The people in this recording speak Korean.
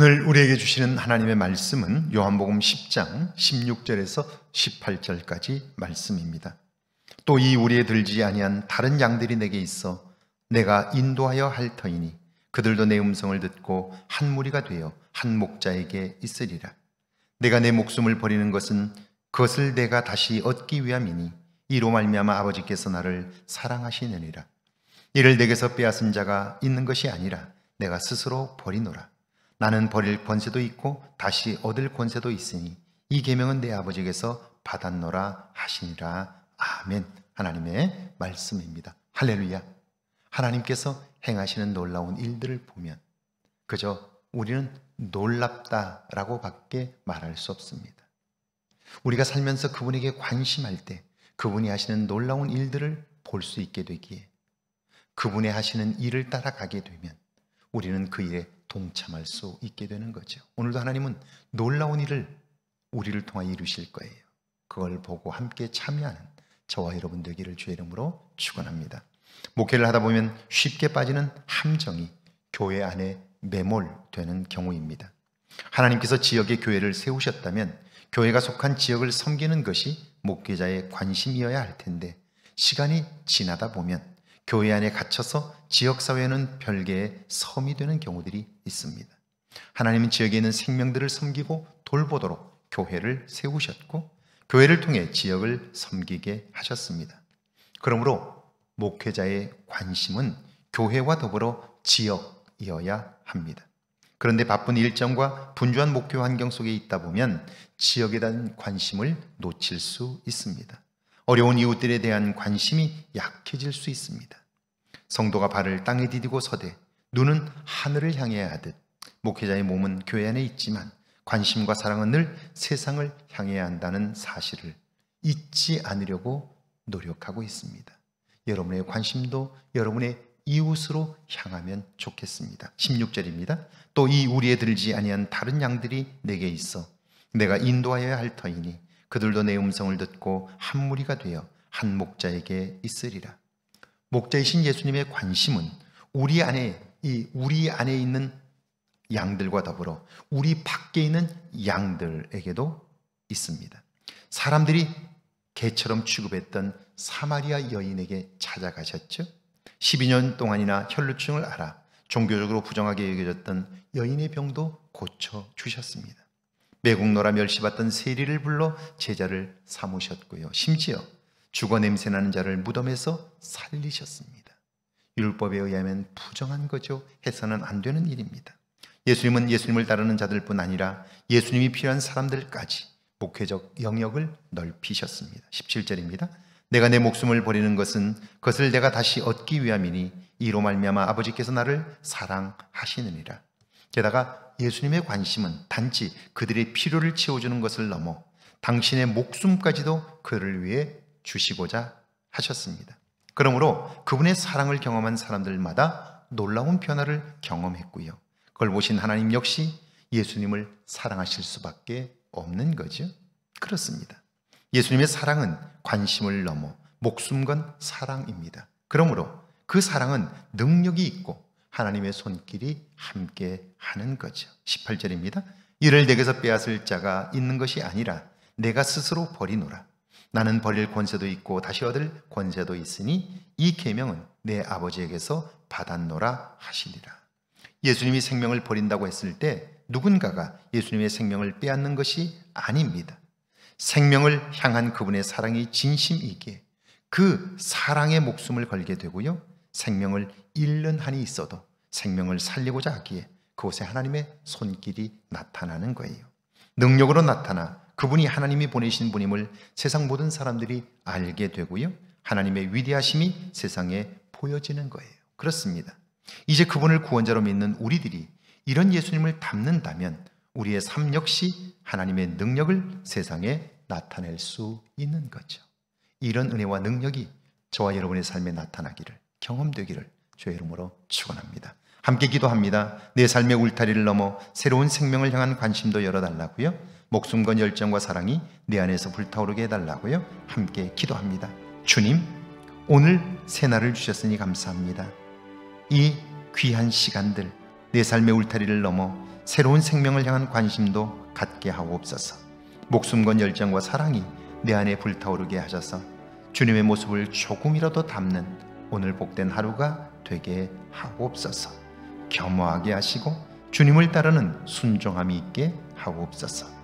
오늘 우리에게 주시는 하나님의 말씀은 요한복음 10장 16절에서 18절까지 말씀입니다. 또 이 우리에 들지 아니한 다른 양들이 내게 있어 내가 인도하여 할 터이니 그들도 내 음성을 듣고 한 무리가 되어 한 목자에게 있으리라. 내가 내 목숨을 버리는 것은 그것을 내가 다시 얻기 위함이니 이로 말미암아 아버지께서 나를 사랑하시느니라. 이를 내게서 빼앗은 자가 있는 것이 아니라 내가 스스로 버리노라. 나는 버릴 권세도 있고 다시 얻을 권세도 있으니 이 계명은 내 아버지께서 받았노라 하시니라. 아멘. 하나님의 말씀입니다. 할렐루야. 하나님께서 행하시는 놀라운 일들을 보면 그저 우리는 놀랍다라고 밖에 말할 수 없습니다. 우리가 살면서 그분에게 관심할 때 그분이 하시는 놀라운 일들을 볼 수 있게 되기에 그분의 하시는 일을 따라가게 되면 우리는 그 일에 동참할 수 있게 되는 거죠. 오늘도 하나님은 놀라운 일을 우리를 통하여 이루실 거예요. 그걸 보고 함께 참여하는 저와 여러분 되기를 주의 이름으로 축원합니다. 목회를 하다 보면 쉽게 빠지는 함정이 교회 안에 매몰되는 경우입니다. 하나님께서 지역의 교회를 세우셨다면 교회가 속한 지역을 섬기는 것이 목회자의 관심이어야 할 텐데 시간이 지나다 보면 교회 안에 갇혀서 지역사회는 별개의 섬이 되는 경우들이 있습니다. 하나님은 지역에 있는 생명들을 섬기고 돌보도록 교회를 세우셨고 교회를 통해 지역을 섬기게 하셨습니다. 그러므로 목회자의 관심은 교회와 더불어 지역이어야 합니다. 그런데 바쁜 일정과 분주한 목회 환경 속에 있다 보면 지역에 대한 관심을 놓칠 수 있습니다. 어려운 이웃들에 대한 관심이 약해질 수 있습니다. 성도가 발을 땅에 디디고 서되 눈은 하늘을 향해야 하듯 목회자의 몸은 교회 안에 있지만 관심과 사랑은 늘 세상을 향해야 한다는 사실을 잊지 않으려고 노력하고 있습니다. 여러분의 관심도 여러분의 이웃으로 향하면 좋겠습니다. 16절입니다. 또 이 우리에 들지 아니한 다른 양들이 내게 있어 내가 인도하여야 할 터이니 그들도 내 음성을 듣고 한 무리가 되어 한 목자에게 있으리라. 목자이신 예수님의 관심은 우리 안에 있는 양들과 더불어 우리 밖에 있는 양들에게도 있습니다. 사람들이 개처럼 취급했던 사마리아 여인에게 찾아가셨죠. 12년 동안이나 혈루증을 앓아 종교적으로 부정하게 여겨졌던 여인의 병도 고쳐주셨습니다. 매국노라 멸시받던 세리를 불러 제자를 삼으셨고요. 심지어 죽어 냄새나는 자를 무덤에서 살리셨습니다. 율법에 의하면 부정한 거죠. 해서는 안 되는 일입니다. 예수님은 예수님을 따르는 자들뿐 아니라 예수님이 필요한 사람들까지 목회적 영역을 넓히셨습니다. 17절입니다. 내가 내 목숨을 버리는 것은 그것을 내가 다시 얻기 위함이니 이로 말미암아 아버지께서 나를 사랑하시느니라. 게다가 예수님의 관심은 단지 그들의 필요를 채워주는 것을 넘어 당신의 목숨까지도 그를 위해 주시고자 하셨습니다. 그러므로 그분의 사랑을 경험한 사람들마다 놀라운 변화를 경험했고요. 그걸 보신 하나님 역시 예수님을 사랑하실 수밖에 없는 거죠. 그렇습니다. 예수님의 사랑은 관심을 넘어 목숨 건 사랑입니다. 그러므로 그 사랑은 능력이 있고 하나님의 손길이 함께 하는 거죠. 18절입니다. 이를 내게서 빼앗을 자가 있는 것이 아니라 내가 스스로 버리노라. 나는 버릴 권세도 있고 다시 얻을 권세도 있으니 이 계명은 내 아버지에게서 받았노라 하시니라. 예수님이 생명을 버린다고 했을 때 누군가가 예수님의 생명을 빼앗는 것이 아닙니다. 생명을 향한 그분의 사랑이 진심이기에 그 사랑의 목숨을 걸게 되고요. 생명을 잃는 한이 있어도 생명을 살리고자 하기에 그곳에 하나님의 손길이 나타나는 거예요. 능력으로 나타나 그분이 하나님이 보내신 분임을 세상 모든 사람들이 알게 되고요. 하나님의 위대하심이 세상에 보여지는 거예요. 그렇습니다. 이제 그분을 구원자로 믿는 우리들이 이런 예수님을 닮는다면 우리의 삶 역시 하나님의 능력을 세상에 나타낼 수 있는 거죠. 이런 은혜와 능력이 저와 여러분의 삶에 나타나기를, 경험되기를 주의 이름으로 축원합니다. 함께 기도합니다. 내 삶의 울타리를 넘어 새로운 생명을 향한 관심도 열어달라고요. 목숨 건 열정과 사랑이 내 안에서 불타오르게 해달라고요. 함께 기도합니다. 주님, 오늘 새날을 주셨으니 감사합니다. 이 귀한 시간들 내 삶의 울타리를 넘어 새로운 생명을 향한 관심도 갖게 하옵소서. 목숨과 열정과 사랑이 내 안에 불타오르게 하셔서 주님의 모습을 조금이라도 담는 오늘 복된 하루가 되게 하옵소서. 겸허하게 하시고 주님을 따르는 순종함이 있게 하옵소서.